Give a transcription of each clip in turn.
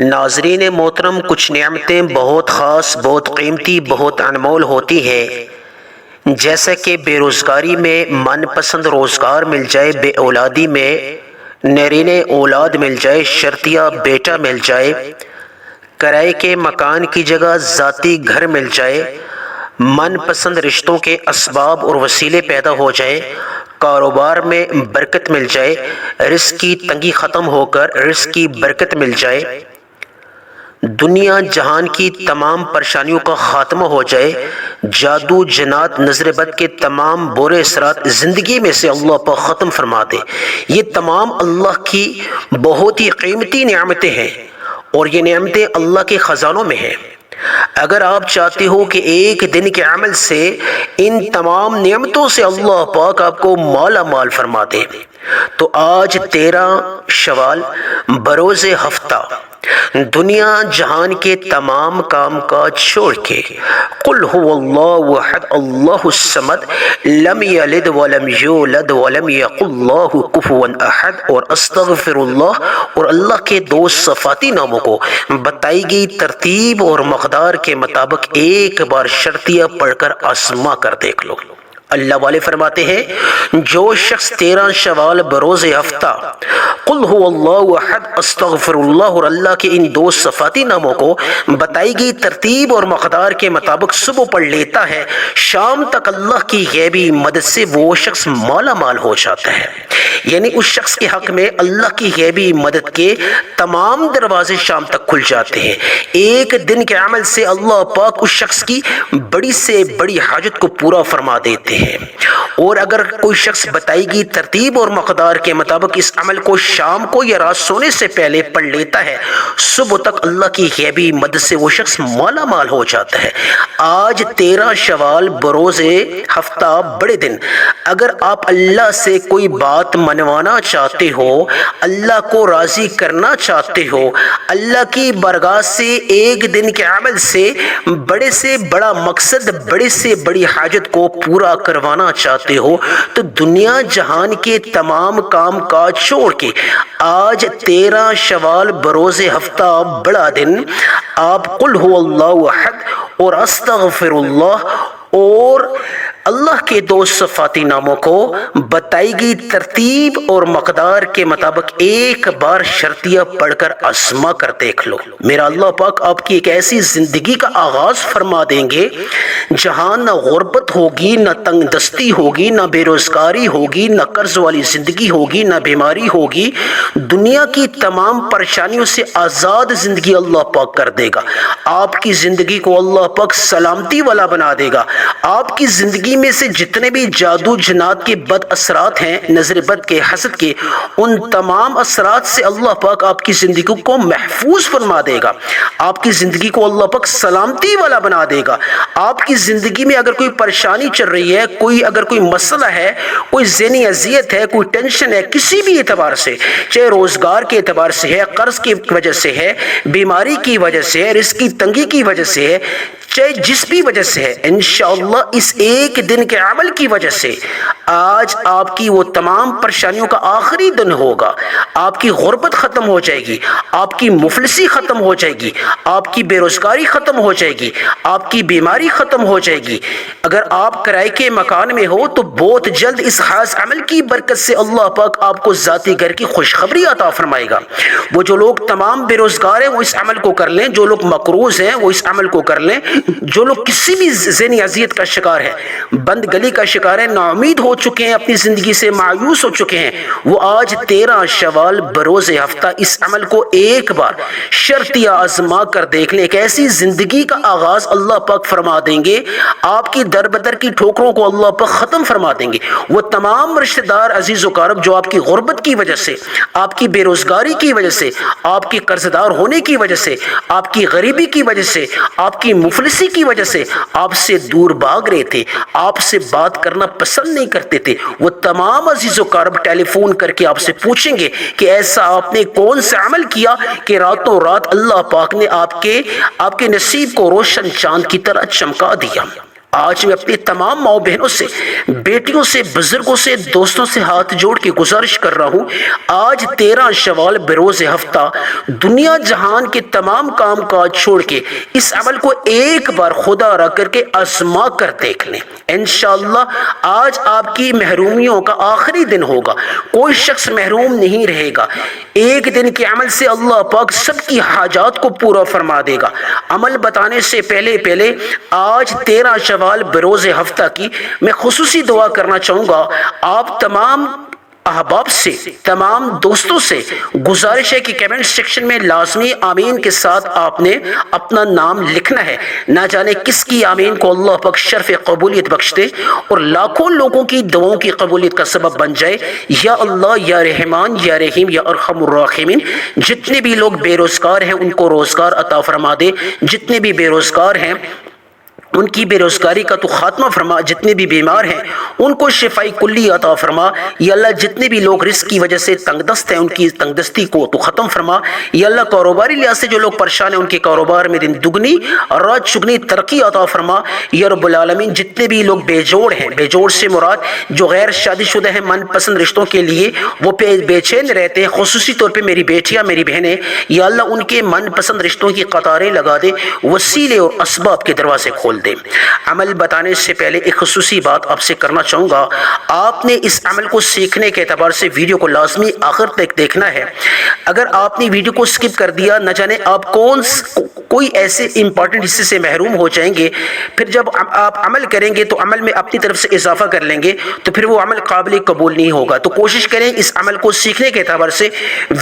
ناظرین محترم، کچھ نعمتیں بہت خاص، بہت قیمتی، بہت انمول ہوتی ہیں، جیسا کہ بے روزگاری میں من پسند روزگار مل جائے، بے اولادی میں نرین اولاد مل جائے، شرطیہ بیٹا مل جائے، کرائے کے مکان کی جگہ ذاتی گھر مل جائے، من پسند رشتوں کے اسباب اور وسیلے پیدا ہو جائے، کاروبار میں برکت مل جائے، رزق کی تنگی ختم ہو کر رزق کی برکت مل جائے، دنیا جہان کی تمام پریشانیوں کا خاتمہ ہو جائے، جادو جنات نظر بد کے تمام برے اثرات زندگی میں سے اللہ پاک ختم فرما دے۔ یہ تمام اللہ کی بہت ہی قیمتی نعمتیں ہیں اور یہ نعمتیں اللہ کے خزانوں میں ہیں۔ اگر آپ چاہتے ہو کہ ایک دن کے عمل سے ان تمام نعمتوں سے اللہ پاک آپ کو مالا مال فرما دے تو آج 13 شوال بروز ہفتہ دنیا جہان کے تمام کام کاج چھوڑ کے قل هو اللہ احد اللہ الصمد لم یلد ولم یولد ولم یکن له کفوا احد اور استغفر اللہ اور اللہ کے دو صفاتی ناموں کو بتائی گئی ترتیب اور مقدار کے مطابق ایک بار شرطیہ پڑھ کر آزما کر دیکھ لو۔ اللہ والے فرماتے ہیں جو شخص 13 شوال بروز ہفتہ قل هو اللہ احد استغفر اللہ اور اللہ کے ان دو صفاتی ناموں کو بتائی گئی ترتیب اور مقدار کے مطابق صبح پڑھ لیتا ہے، شام تک اللہ کی غیبی مدد سے وہ شخص مالا مال ہو جاتا ہے۔ یعنی اس شخص کے حق میں اللہ کی غیبی مدد کے تمام دروازے شام تک کھل جاتے ہیں۔ ایک دن کے عمل سے اللہ پاک اس شخص کی بڑی سے بڑی حاجت کو پورا فرما دیتے ہیں۔ اور اگر کوئی شخص بتائی گئی ترتیب اور مقدار کے مطابق اس عمل کو شام کو یا رات سونے سے پہلے پڑھ لیتا ہے، صبح تک اللہ کی غیبی مدد سے وہ شخص مالا مال ہو جاتا ہے۔ آج 13 شوال بروز ہفتہ بڑے دن، اگر آپ اللہ سے کوئی بات منوانا چاہتے ہو، اللہ کو راضی کرنا چاہتے ہو، اللہ کی بارگاہ سے ایک دن کے عمل سے بڑا مقصد، بڑے سے بڑی حاجت کو پورا کروانا چاہتے ہو تو دنیا جہان کے تمام کام کاج چھوڑ کے آج 13 شوال بروز ہفتہ بڑا دن آپ قل هو اللہ احد اور استغفر اللہ اور اللہ کے دو صفاتی ناموں کو بتائی گئی ترتیب اور مقدار کے مطابق ایک بار شرطیہ پڑھ کر آزما کر دیکھ لو۔ میرا اللہ پاک آپ کی ایک ایسی زندگی کا آغاز فرما دیں گے جہاں نہ غربت ہوگی، نہ تنگ دستی ہوگی، نہ بے روزگاری ہوگی، نہ قرض والی زندگی ہوگی، نہ بیماری ہوگی۔ دنیا کی تمام پریشانیوں سے آزاد زندگی اللہ پاک کر دے گا۔ آپ کی زندگی کو اللہ پاک سلامتی والا بنا دے گا۔ آپ کی زندگی میں سے جتنے بھی جادو جنات کے بد اثرات ہیں، نظر بد کے، حسد کے، ان تمام اثرات سے اللہ پاک آپ کی زندگی کو محفوظ فرما دے گا۔ آپ کی زندگی کو اللہ پاک سلامتی والا بنا دے گا۔ آپ کی زندگی میں اگر کوئی پریشانی چل رہی ہے، اگر کوئی مسئلہ ہے، کوئی ذہنی اذیت ہے، کوئی ٹینشن ہے، کسی بھی اعتبار سے، چاہے روزگار کے اعتبار سے ہے، قرض کی وجہ سے ہے، بیماری کی وجہ سے ہے، رزق کی تنگی کی وجہ سے ہے، چاہے جس بھی وجہ سے ہے، انشاءاللہ اس ایک دن کے عمل کی وجہ سے آج آپ کی وہ تمام پریشانیوں کا آخری دن ہوگا۔ آپ کی غربت ختم ہو جائے گی، آپ کی مفلسی ختم ہو جائے گی، آپ کی بے روزگاری ختم ہو جائے گی، آپ کی بیماری ختم ہو جائے گی۔ اگر آپ کرائے کے مکان میں ہو تو بہت جلد اس خاص عمل کی برکت سے اللہ پاک آپ کو ذاتی گھر کی خوشخبری عطا فرمائے گا۔ وہ جو لوگ تمام بے روزگار ہیں وہ اس عمل کو کر لیں، جو لوگ مقروض ہیں وہ اس عمل کو کر لیں، جو لوگ کسی بھی ذہنی اذیت کا شکار ہے، بند گلی کا شکار ہے، نا امید ہو چکے ہیں، اپنی زندگی سے مایوس ہو چکے ہیں، وہ آج 13 شوال بروز ہفتہ اس عمل کو ایک بار شرطیہ آزما کر دیکھ لیں۔ ایک ایسی زندگی کا آغاز اللہ پاک فرما دیں گے، آپ کی در بدر کی ٹھوکروں کو اللہ پاک ختم فرما دیں گے۔ وہ تمام رشتہ دار عزیز و اقارب جو آپ کی غربت کی وجہ سے، آپ کی بے روزگاری کی وجہ سے، آپ کی قرض دار ہونے کی وجہ سے، آپ کی غریبی کی وجہ سے، آپ کی مفلسی کی وجہ سے آپ سے دور بھاگ رہے تھے، آپ سے بات کرنا پسند نہیں کرتے تھے، وہ تمام عزیز و اقارب ٹیلی فون کر کے آپ سے پوچھیں گے کہ ایسا آپ نے کون سا عمل کیا کہ راتوں رات اللہ پاک نے آپ کے نصیب کو روشن چاند کی طرح چمکا دیا۔ آج میں اپنی تمام ماؤں بہنوں سے، بیٹیوں سے، بزرگوں سے، دوستوں سے ہاتھ جوڑ کے گزارش کر رہا ہوں، آج 13 شوال بروز ہفتہ دنیا جہان کے تمام کام کاج چھوڑ کے اس عمل کو ایک بار خدا را کر کے آزما کر دیکھ لیں۔ انشاءاللہ آج آپ کی محرومیوں کا آخری دن ہوگا، کوئی شخص محروم نہیں رہے گا۔ ایک دن کے عمل سے اللہ پاک سب کی حاجات کو پورا فرما دے گا۔ عمل بتانے سے پہلے آج 13 شوال بروز ہفتہ کی میں خصوصی دعا کرنا چاہوں گا۔ آپ تمام احباب سے، تمام دوستوں سے گزارش ہے کہ کیمنٹ سیکشن میں لازمی آمین کے ساتھ آپ نے اپنا نام لکھنا ہے۔ نہ جانے کس کی آمین کو اللہ پاک شرف قبولیت بخش دے اور لاکھوں لوگوں کی دعاؤں کی قبولیت کا سبب بن جائے۔ یا اللہ، یا رحمان، یا رحیم، یا ارحم الراحمین، جتنے بھی لوگ بے روزگار ہیں ان کو روزگار عطا فرما دے، جتنے بھی بے روزگار ہیں ان کی بے روزگاری کا تو خاتمہ فرما، جتنے بھی بیمار ہیں ان کو شفائی کلی عطا فرما۔ یا اللہ، جتنے بھی لوگ رزق کی وجہ سے تنگ دست ہیں ان کی تنگ دستی کو تو ختم فرما۔ یا اللہ، کاروباری لحاظ سے جو لوگ پریشان ہیں ان کے کاروبار میں دن دگنی اور رات چگنی ترقی عطا فرما۔ یا رب العالمین، جتنے بھی لوگ بے جوڑ ہیں، بے جوڑ سے مراد جو غیر شادی شدہ ہیں، من پسند رشتوں کے لیے وہ بے چین رہتے ہیں، خصوصی طور پہ میری بیٹیاں، میری بہنیں، یا اللہ ان کے من پسند رشتوں کی قطاریں لگا دے، وسیلے اور اسباب کے دروازے کھول دے۔ عمل بتانے سے پہلے ایک خصوصی بات آپ سے کرنا چاہوں گا۔ آپ نے اس عمل کو سیکھنے کے اعتبار سے ویڈیو کو لازمی آخر تک دیکھنا ہے۔ اگر آپ نے ویڈیو کو سکپ کر دیا، نہ جانے آپ کوئی ایسے امپورٹنٹ حصے سے محروم ہو جائیں گے، پھر جب آپ عمل کریں گے تو عمل میں اپنی طرف سے اضافہ کر لیں گے تو پھر وہ عمل قابل قبول نہیں ہوگا۔ تو کوشش کریں اس عمل کو سیکھنے کے اعتبار سے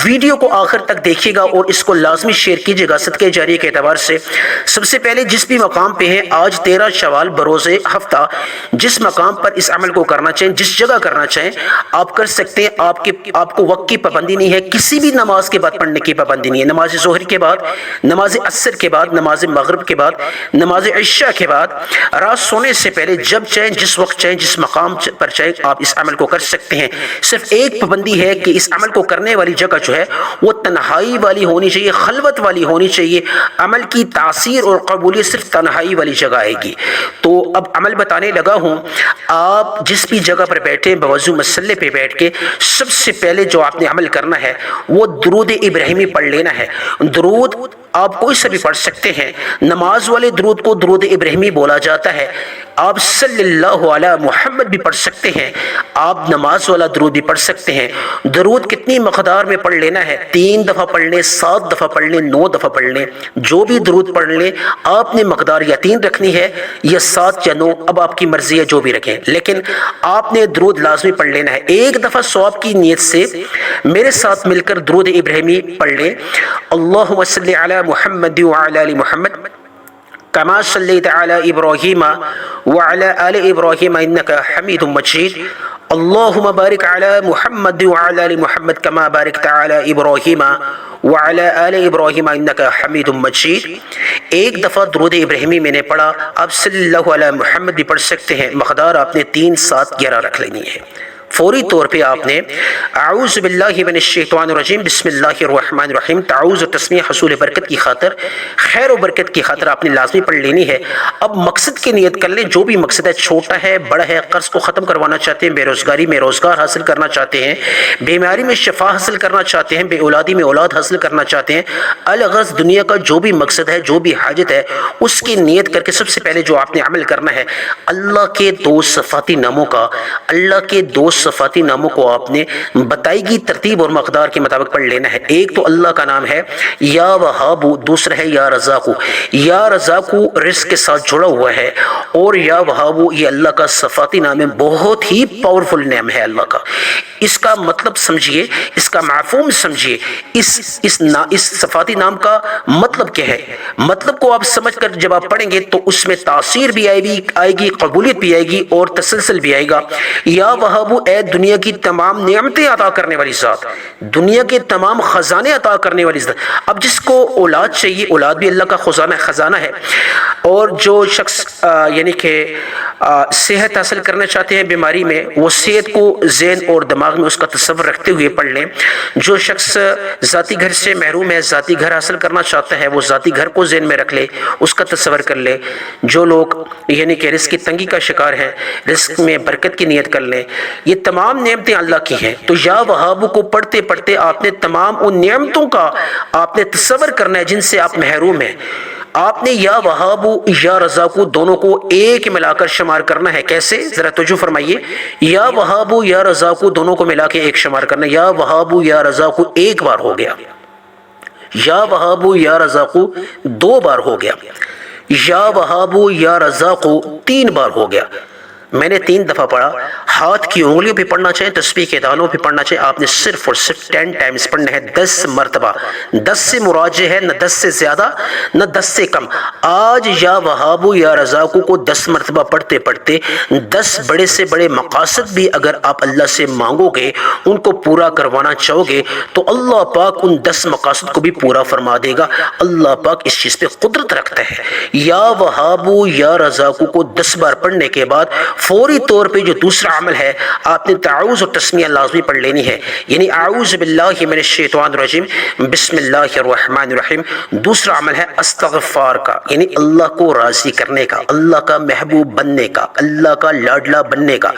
ویڈیو کو آخر تک دیکھیے گا اور اس کو لازمی شیئر کیجیے گا صدقے جاریہ کے اعتبار سے۔ سب سے پہلے جس بھی مقام پہ ہیں، آج 13 شوال بروز ہفتہ جس مقام پر اس عمل کو کرنا چاہیں، جس جگہ کرنا چاہیں آپ کر سکتے ہیں۔ آپ کو وقت کی پابندی نہیں ہے، کسی بھی نماز کے بعد پڑھنے کی پابندی نہیں ہے، نماز ظہر کے بعد، نماز عصر کے بعد، نماز مغرب کے بعد، نماز عشاء کے بعد، رات سونے سے پہلے، جب چاہیں، جس وقت چاہیں، جس مقام پر چاہیں آپ اس عمل کو کر سکتے ہیں۔ صرف ایک پابندی ہے کہ اس عمل کو کرنے والی جگہ جو ہے وہ تنہائی والی ہونی چاہیے، خلوت والی ہونی چاہیے۔ عمل کی تاثیر اور قبولیت صرف تنہائی والی جگہ آئے گی۔ تو اب عمل بتانے لگا ہوں۔ آپ جس بھی جگہ پر بیٹھے، بوضو مسلح پہ بیٹھ کے سب سے پہلے جو آپ نے عمل کرنا ہے وہ درود ابراہیمی پڑھ لینا ہے۔ درود آپ کوئی سا بھی پڑھ سکتے ہیں، نماز والے درود کو درود ابراہیمی بولا جاتا ہے۔ آپ صلی اللہ علی محمد بھی پڑھ سکتے ہیں، آپ نماز والا درود بھی پڑھ سکتے ہیں۔ درود کتنی مقدار میں پڑھ لینا ہے؟ 3 دفعہ پڑھ لیں، 7 دفعہ پڑھ لیں، 9 دفعہ پڑھ لیں، جو بھی درود پڑھ لیں۔ آپ نے مقدار یا 3 رکھنی ہے یا 7 یا 9، اب آپ کی مرضی ہے، جو بھی رکھیں، لیکن آپ نے درود لازمی پڑھ لینا ہے۔ ایک دفعہ ثواب کی نیت سے میرے ساتھ مل کر درود ابراہیمی پڑھ لیں۔ اللہم صلی علی محمد وعلی آل محمد کما صلیت علی ابراہیم وعلی آل ابراہیم انک حمید مجید۔ اللہم بارک علی محمد وعلی آل محمد کما بارکت علی ابراہیم وعلی آل ابراہیم انک حمید مجید۔ ایک دفعہ درود ابراہیمی میں نے پڑھا، آپ صلی اللہ علیہ محمد بھی پڑھ سکتے ہیں۔ مقدار آپ نے 3، 7، 11 رکھ لینی ہے۔ فوری طور پہ آپ نے اعوذ باللہ من الشیطان الرجیم بسم اللہ الرحمن الرحیم، تعوذ و تسمیہ حصول برکت کی خاطر، خیر و برکت کی خاطر آپ نے لازمی پڑھ لینی ہے۔ اب مقصد کی نیت کر لیں، جو بھی مقصد ہے، چھوٹا ہے، بڑا ہے، قرض کو ختم کروانا چاہتے ہیں، بے روزگاری میں روزگار حاصل کرنا چاہتے ہیں، بیماری میں شفا حاصل کرنا چاہتے ہیں، بے اولادی میں اولاد حاصل کرنا چاہتے ہیں، الغرض دنیا کا جو بھی مقصد ہے، جو بھی حاجت ہے، اس کی نیت کر کے سب سے پہلے جو آپ نے عمل کرنا ہے، اللہ کے 2 صفاتی ناموں کا، اللہ کے 2 صفاتی ناموں کو آپ نے بتائی گئی ترتیب اور مقدار کے مطابق پڑھ لینا ہے۔ ایک تو اللہ کا نام ہے یا وہاب، دوسرا ہے یا رزاق۔ یا رزاق رزق کے ساتھ جڑا ہوا ہے، اور یا وہاب یہ اللہ کا صفاتی نام ہے، بہت ہی پاورفل نام ہے اللہ کا۔ اس کا مطلب سمجھیے، اس کا مفہوم سمجھیے، اس صفاتی نام کا مطلب کیا ہے۔ مطلب کو آپ سمجھ کر جب آپ پڑھیں گے تو اس میں تاثیر بھی آئے گی، قبولیت بھی آئے گی اور تسلسل بھی آئے گا۔ یا وہاب، اے دنیا کی تمام نعمتیں عطا کرنے والی ذات، دنیا کے تمام خزانے عطا کرنے والی ذات۔ اب جس کو اولاد چاہیے، اولاد بھی اللہ کا خزانہ ہے۔ اور جو شخص یعنی کہ صحت حاصل کرنا چاہتے ہیں بیماری میں، وہ صحت کو ذہن اور دماغ میں اس کا تصور رکھتے ہوئے پڑھ لیں۔ جو شخص ذاتی گھر سے محروم ہے، ذاتی گھر حاصل کرنا چاہتا ہے، وہ ذاتی گھر کو ذہن میں رکھ لے، اس کا تصور کر لے۔ جو لوگ یعنی کہ رزق کی تنگی کا شکار ہیں، رزق میں برکت کی نیت کر لیں۔ یہ تمام نعمتیں اللہ کی ہیں، تو یا وہاب کو پڑھتے پڑھتے آپ نے تمام ان نعمتوں کا آپ نے تصور کرنا ہے جن سے آپ محروم ہیں۔ آپ نے یا وہاب یا رزاق دونوں کو ایک ملا کر شمار کرنا ہے۔ کیسے؟ ذرا توجہ فرمائیے۔ یا وہاب یا رزاق دونوں کو ملا کے ایک شمار کرنا ہے۔ یا وہاب یا رزاق ایک بار ہو گیا، یا وہاب یا رزاق دو بار ہو گیا، یا وہاب یا رزاق تین بار ہو گیا۔ میں نے 3 دفعہ پڑھا۔ ہاتھ کی انگلیوں پہ پڑھنا چاہیے، تسبیح کے دانوں پہ پڑھنا چاہیے۔ آپ نے صرف اور صرف 10 ٹائمز پڑھنا ہے، 10 مرتبہ۔ 10 سے مراد ہے نہ 10 سے زیادہ نہ 10 سے کم۔ آج یا وہاب یا رزاق کو 10 مرتبہ پڑھتے پڑھتے 10 بڑے سے بڑے مقاصد بھی اگر آپ اللہ سے مانگو گے، ان کو پورا کروانا چاہو گے، تو اللہ پاک ان 10 مقاصد کو بھی پورا فرما دے گا۔ اللہ پاک اس چیز پہ قدرت رکھتا ہے۔ یا وہاب یا رزاق کو 10 بار پڑھنے کے بعد فوری طور پہ جو دوسرا عمل ہے، آپ نے تعوذ اور تسمیہ لازمی پڑھ لینی ہے، یعنی اعوذ باللہ من الشیطان الرجیم بسم اللہ الرحمن الرحیم۔ دوسرا عمل ہے استغفار کا، یعنی اللہ کو راضی کرنے کا، اللہ کا محبوب بننے کا، اللہ کا لاڈلا بننے کا۔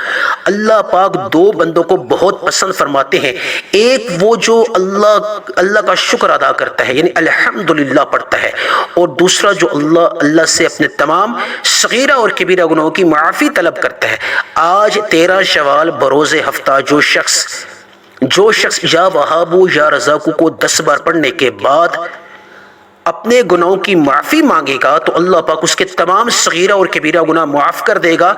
اللہ پاک 2 بندوں کو بہت پسند فرماتے ہیں، ایک وہ جو اللہ کا شکر ادا کرتا ہے، یعنی الحمدللہ پڑھتا ہے، اور دوسرا جو اللہ سے اپنے تمام صغیرہ اور کبیرہ گناہوں کی معافی طلب کرتا ہے۔ آج 13 شوال بروز ہفتہ جو شخص یا وہاب یا رزاق کو 10 بار پڑھنے کے بعد اپنے گناہوں کی معافی مانگے گا، تو اللہ پاک اس کے تمام صغیرہ اور کبیرہ گناہ معاف کر دے گا،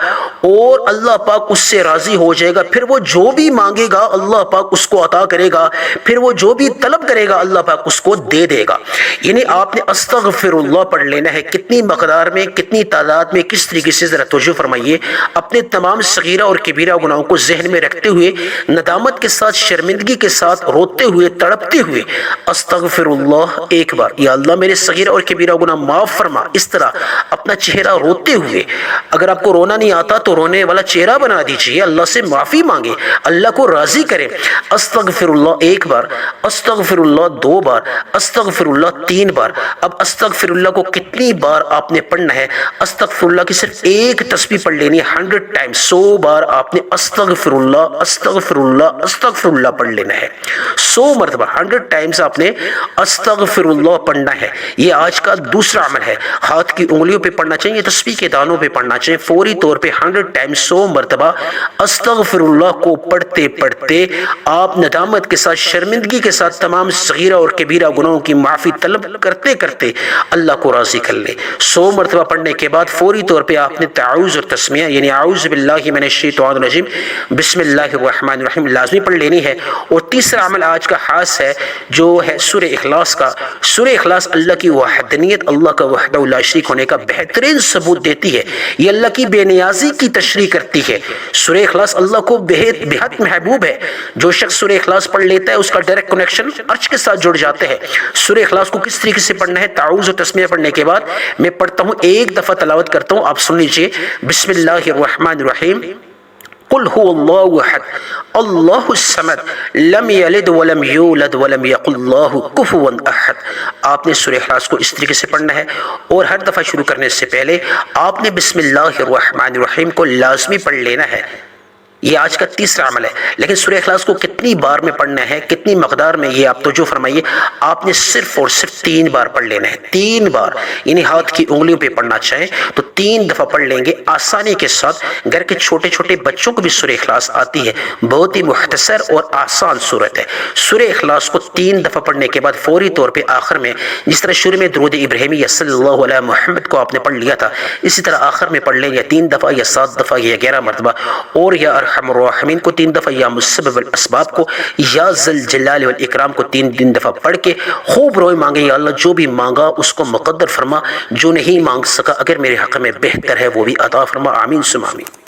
اور اللہ پاک اس سے راضی ہو جائے گا۔ پھر وہ جو بھی مانگے گا اللہ پاک اس کو عطا کرے گا، پھر وہ جو بھی طلب کرے گا اللہ پاک اس کو دے دے گا۔ یعنی آپ نے استغفر اللہ پڑھ لینا ہے۔ کتنی مقدار میں، کتنی تعداد میں، کس طریقے سے، ذرا توجہ فرمائیے۔ اپنے تمام صغیرہ اور کبیرہ گناہوں کو ذہن میں رکھتے ہوئے، ندامت کے ساتھ، شرمندگی کے ساتھ، روتے ہوئے، تڑپتے ہوئے استغفر اللہ ایک بار، یا اللہ میرے صغیرہ اور کبیرہ گناہ معاف فرما۔ اس طرح اپنا چہرہ روتے ہوئے، اگر آپ کو رونا نہیں آتا تو رونے والا چہرہ بنا دیجئے، اللہ سے معافی مانگے، اللہ کو راضی کرے۔ استغفر اللہ ایک بار، استغفر اللہ 2 بار، استغفر اللہ 3 بار۔ اب استغفر اللہ کو کتنی بار آپ نے پڑھنا ہے؟ استغفر اللہ کی صرف ایک تسبیح پڑھ لینی ہے 100 ٹائم، 100 بار آپ نے استغفر اللہ استغفر اللہ استغفر اللہ پڑھ لینا ہے، 100 مرتبہ 100 ٹائمز آپ نے استغفر اللہ پڑھنا ہے۔ یہ آج کا دوسرا عمل ہے۔ ہاتھ کی انگلیوں پہ پڑھنا چاہیے، تسبیح کے دانوں پہ پڑھنا چاہیے، فوری طور پہ 100 ٹائم 100 مرتبہ استغفر اللہ کو پڑھتے پڑھتے آپ ندامت کے ساتھ، شرمندگی کے ساتھ تمام صغیرہ اور کبیرہ گناہوں کی معافی طلب کرتے کرتے اللہ کو راضی کر لیں۔ 100 مرتبہ پڑھنے کے بعد فوری طور پہ آپ نے تعوذ اور تسمیہ، یعنی اعوذ باللہ من الشیطان الرجیم بسم اللہ الرحمن الرحیم لازمی پڑھ لینی ہے۔ اور تیسرا عمل آج کا خاص ہے، جو ہے سورہ اخلاص کا۔ سورہ اخلاص اللہ کی وحدانیت، اللہ کا وحدہ لا شریک ہونے کا بہترین ثبوت دیتی ہے۔ یہ اللہ کی بے نیازی کی تشریح کرتی ہے۔ سورہ اخلاص اللہ کو بہت محبوب ہے۔ جو شخص سورہ اخلاص پڑھ لیتا ہے اس کا ڈائریکٹ کنیکشن عرش کے ساتھ جڑ جاتا ہے۔ سورہ اخلاص کو کس طریقے سے پڑھنا ہے؟ تعوذ اور تسمیہ پڑھنے کے بعد میں پڑھتا ہوں، ایک دفعہ تلاوت کرتا ہوں، آپ سن لیجئے۔ بسم اللہ الرحمن الرحیم قل هو اللہ احد اللہ الصمد لم یلد ولم یولد ولم یکن له کفوا احد۔ آپ نے سورہ اخلاص کو اس طریقے سے پڑھنا ہے، اور ہر دفعہ شروع کرنے سے پہلے آپ نے بسم اللہ الرحمن الرحیم کو لازمی پڑھ لینا ہے۔ یہ آج کا تیسرا عمل ہے۔ لیکن سورہ اخلاص کو کتنی بار میں پڑھنا ہے، کتنی مقدار میں، یہ آپ توجہ فرمائیے۔ آپ نے صرف اور صرف 3 بار پڑھ لینا ہے، 3 بار، یعنی ہاتھ کی انگلیوں پہ پڑھنا چاہیں تو 3 دفعہ پڑھ لیں گے آسانی کے ساتھ۔ گھر کے چھوٹے چھوٹے بچوں کو بھی سورہ اخلاص آتی ہے، بہت ہی مختصر اور آسان سورت ہے۔ سورہ اخلاص کو 3 دفعہ پڑھنے کے بعد فوری طور پہ آخر میں، جس طرح شروع میں درود ابراہیمی صلی اللہ علیہ محمد کو آپ نے پڑھ لیا تھا، اسی طرح آخر میں پڑھ لیں، یا 3 دفعہ یا 7 دفعہ یا 11 مرتبہ، اور یا ارحم الراحمین کو 3 دفعہ، یا مسبب الاسباب کو، یا ذل جلال والاکرام کو 3 دفعہ پڑھ کے خوب روئے مانگے، یا اللہ جو بھی مانگا اس کو مقدر فرما، جو نہیں مانگ سکا اگر میرے حق میں بہتر ہے وہ بھی عطا فرما، آمین ثم آمین۔